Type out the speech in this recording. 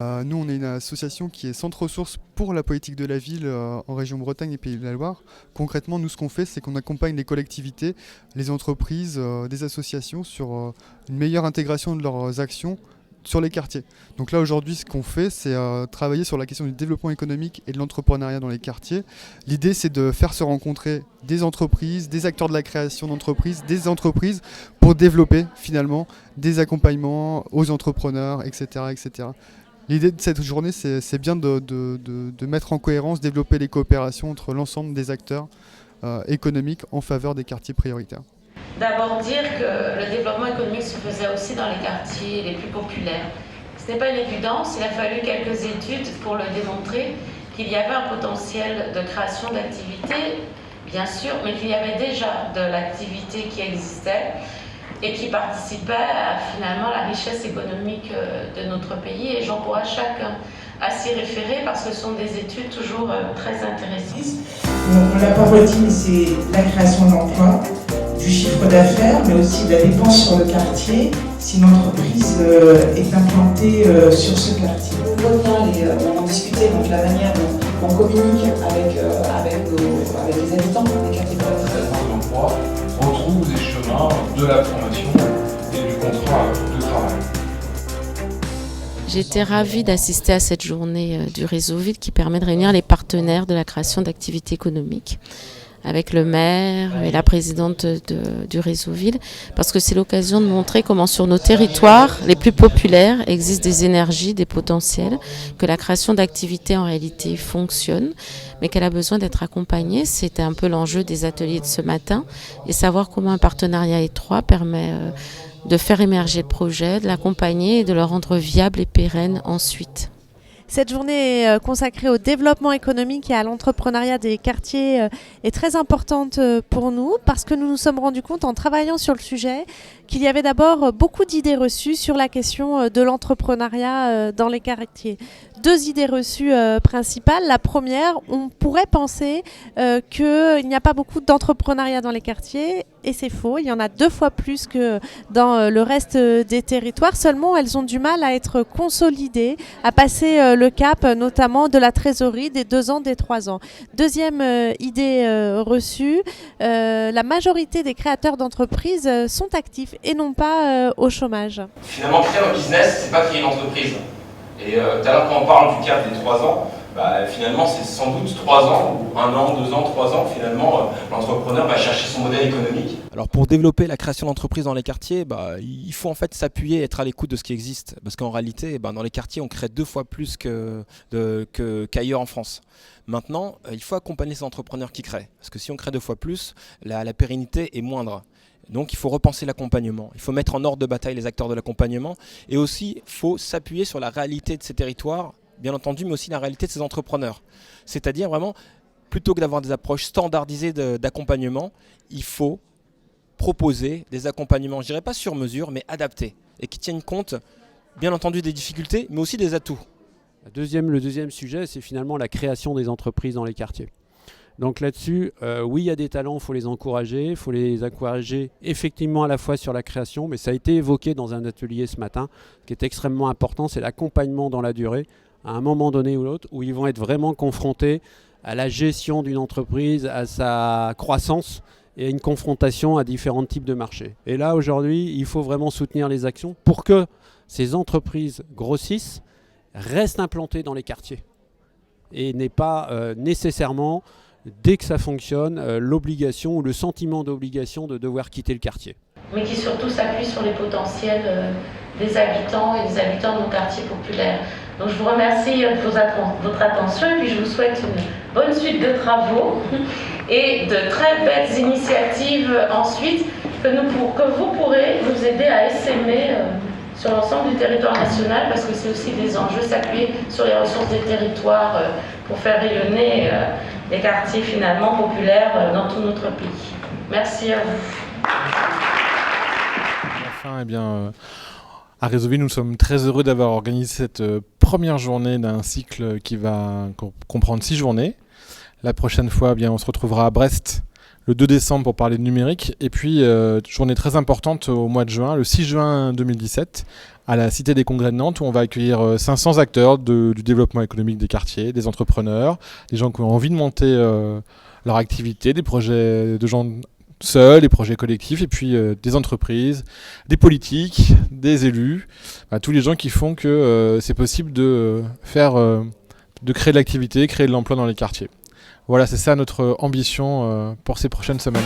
Nous, on est une association qui est centre ressources pour la politique de la ville en région Bretagne et Pays de la Loire. Concrètement, nous, ce qu'on fait, c'est qu'on accompagne les collectivités, les entreprises, des associations sur une meilleure intégration de leurs actions sur les quartiers. Donc là, aujourd'hui, ce qu'on fait, c'est travailler sur la question du développement économique et de l'entrepreneuriat dans les quartiers. L'idée, c'est de faire se rencontrer des entreprises, des acteurs de la création d'entreprises, des entreprises pour développer finalement des accompagnements aux entrepreneurs, etc. etc. L'idée de cette journée, c'est bien de mettre en cohérence, développer les coopérations entre l'ensemble des acteurs économiques en faveur des quartiers prioritaires. D'abord dire que le développement économique se faisait aussi dans les quartiers les plus populaires. Ce n'est pas une évidence, il a fallu quelques études pour le démontrer qu'il y avait un potentiel de création d'activités, bien sûr, mais qu'il y avait déjà de l'activité qui existait et qui participait à finalement la richesse économique de notre pays. Et j'encourage chacun à s'y référer parce que ce sont des études toujours très intéressantes. On l'a pas redit, mais c'est la création d'emplois, du chiffre d'affaires, mais aussi de la dépense sur le quartier si une entreprise est implantée sur ce quartier. On voit bien, on en discutait, donc la manière dont on communique avec les habitants des quartiers prioritaires. L'emploi retrouve des chemins de la formation et du contrat de travail. J'étais ravie d'assister à cette journée du Réseau Ville qui permet de réunir les partenaires de la création d'activités économiques avec le maire et la présidente du Réseau Ville, parce que c'est l'occasion de montrer comment sur nos territoires les plus populaires existent des énergies, des potentiels, que la création d'activités en réalité fonctionne, mais qu'elle a besoin d'être accompagnée. C'était un peu l'enjeu des ateliers de ce matin, et savoir comment un partenariat étroit permet de faire émerger le projet, de l'accompagner et de le rendre viable et pérenne ensuite. Cette journée est consacrée au développement économique et à l'entrepreneuriat des quartiers est très importante pour nous parce que nous nous sommes rendus compte en travaillant sur le sujet qu'il y avait d'abord beaucoup d'idées reçues sur la question de l'entrepreneuriat dans les quartiers. Deux idées reçues principales. La première, on pourrait penser qu'il n'y a pas beaucoup d'entrepreneuriat dans les quartiers et c'est faux. Il y en a 2 fois plus que dans le reste des territoires. Seulement, elles ont du mal à être consolidées, à passer le cap notamment de la trésorerie des 2 ans, des 3 ans. Deuxième idée reçue, la majorité des créateurs d'entreprises sont actifs et non pas au chômage. Finalement, créer un business, c'est pas créer une entreprise. Et tout à l'heure, quand on parle du cap des 3 ans, finalement, c'est sans doute 3 ans, ou 1 an, 2 ans, 3 ans, finalement, l'entrepreneur va chercher son modèle économique. Alors pour développer la création d'entreprises dans les quartiers, il faut en fait s'appuyer et être à l'écoute de ce qui existe. Parce qu'en réalité, dans les quartiers, on crée 2 fois plus qu'ailleurs en France. Maintenant, il faut accompagner ces entrepreneurs qui créent. Parce que si on crée 2 fois plus, la pérennité est moindre. Donc il faut repenser l'accompagnement, il faut mettre en ordre de bataille les acteurs de l'accompagnement et aussi il faut s'appuyer sur la réalité de ces territoires, bien entendu, mais aussi la réalité de ces entrepreneurs. C'est-à-dire vraiment, plutôt que d'avoir des approches standardisées d'accompagnement, il faut proposer des accompagnements, je dirais pas sur mesure, mais adaptés et qui tiennent compte, bien entendu, des difficultés, mais aussi des atouts. Le deuxième sujet, c'est finalement la création des entreprises dans les quartiers. Donc là-dessus, oui, il y a des talents, il faut les encourager. Il faut les encourager effectivement à la fois sur la création, mais ça a été évoqué dans un atelier ce matin. Ce qui est extrêmement important, c'est l'accompagnement dans la durée, à un moment donné ou l'autre, où ils vont être vraiment confrontés à la gestion d'une entreprise, à sa croissance et à une confrontation à différents types de marchés. Et là, aujourd'hui, il faut vraiment soutenir les actions pour que ces entreprises grossissent, restent implantées dans les quartiers et n'aient pas nécessairement, dès que ça fonctionne, l'obligation ou le sentiment d'obligation de devoir quitter le quartier. Mais qui surtout s'appuie sur les potentiels des habitants et des habitants de nos quartiers populaires. Donc je vous remercie de votre attention et puis je vous souhaite une bonne suite de travaux et de très belles initiatives ensuite que vous pourrez nous aider à essaimer sur l'ensemble du territoire national parce que c'est aussi des enjeux s'appuyer sur les ressources des territoires pour faire rayonner les quartiers finalement populaires dans tout notre pays. Merci à vous. Enfin, à Réseau Ville, nous sommes très heureux d'avoir organisé cette première journée d'un cycle qui va comprendre 6 journées. La prochaine fois, on se retrouvera à Brest le 2 décembre pour parler de numérique. Et puis, journée très importante au mois de juin, le 6 juin 2017, à la Cité des Congrès de Nantes, où on va accueillir 500 acteurs du développement économique des quartiers, des entrepreneurs, des gens qui ont envie de monter leur activité, des projets de gens seuls, des projets collectifs, et puis des entreprises, des politiques, des élus, tous les gens qui font que c'est possible de créer de l'activité, créer de l'emploi dans les quartiers. Voilà, c'est ça notre ambition pour ces prochaines semaines.